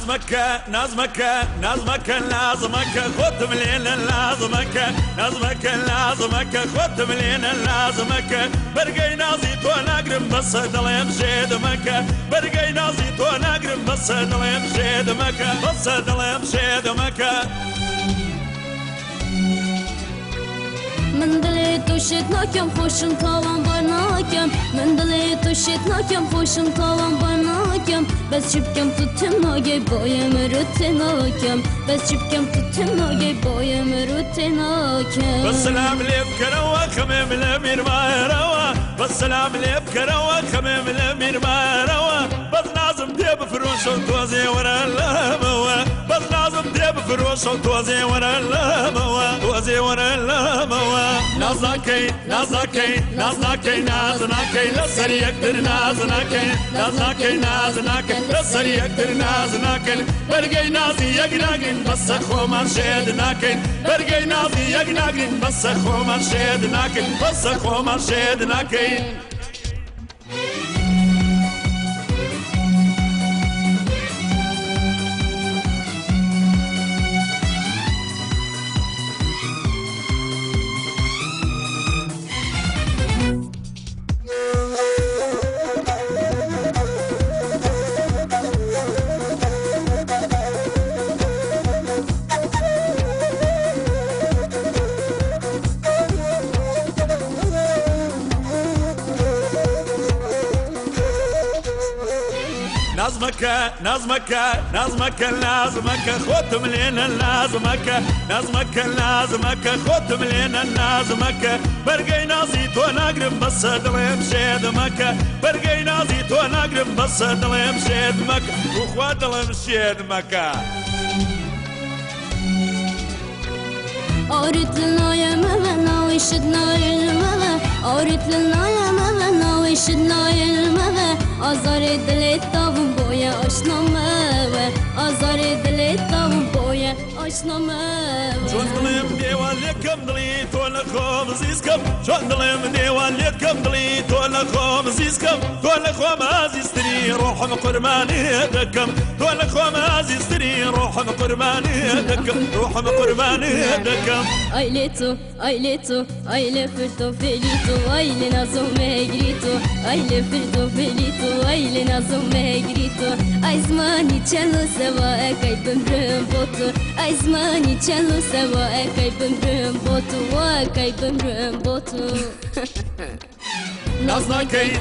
نظمك لازمك خد مليل لازمك نظمك خد مليل لازمك برقي نازي تونا قرب بس دليم شيدمك برقي نازي تونا قرب بس دليم شيدمك من دلی تو شد ناکم خوشم تاوان بر ناکم من دلی تو شد ناکم خوشم تاوان بر ناکم بس شبکم تو تناگی بایم رو تناکم بس شبکم تو تناگی بایم رو تناکم بسلام ليب كروا خمم لمير ما روا بسلام ليب كروا خمم لمير ما روا بس لازم ديب فروش وتوزي ورا اللموا بس لازم ديب فروش وتوزي ورا اللموا توزي ورا اللموا نازناكي لسري يقدر نازناكي لسري يقدر نازناكي برقي نازي يقناقين بس خو ما شيدناكي برقي نازي يقناقين بس خو ما شيدناكي نظمك لازمك خد مليل لازمك نظمك خد مليل لازمك برقي نازي تونا قرب بس دليم شيدمك برقي نازي تونا قرب بس دليم شيدمك وخوا دليم شيدمك أوريت لنا يا ماما ويشدنا الماما أوريت لنا يا ماما ويشدنا الماما أزاري دلي طابون بويا أشنا ماما أزاري دلي طابون بويا أشنا ماما شون دليم ديوالكم دلي تولكم زيزكم شون دليم ديوالكم دلي تولكم زيزكم تولكم عزيزتني روحهم قرماني دكم تولكم عزيزتني روحهم قرماني دكم Ai le furto felito, ai le naso me grito, ai le furto felito, ai le naso me grito, ai zmani cello seva e kai bembrem botu, ai zmani cello seva e kai bembrem botu, wa kai bembrem botu. نازناكي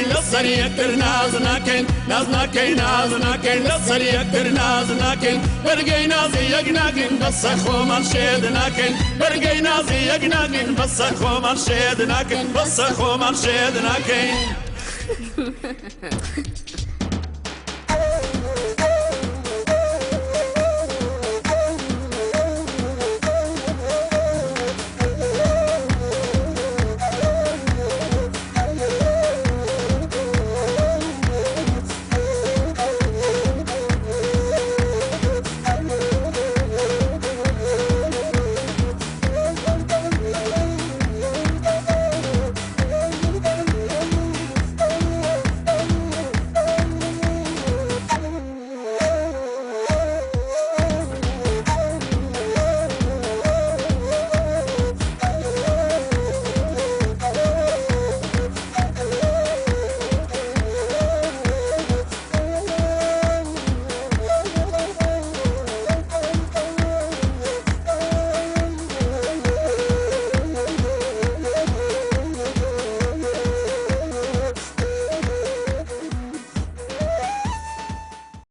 لسري يقدر نازناكي لسري يقدر نازناكي برقي نازي يقناقين بس خو ما شيدناكي برقي نازي يقناقين بس خو ما شيدناكي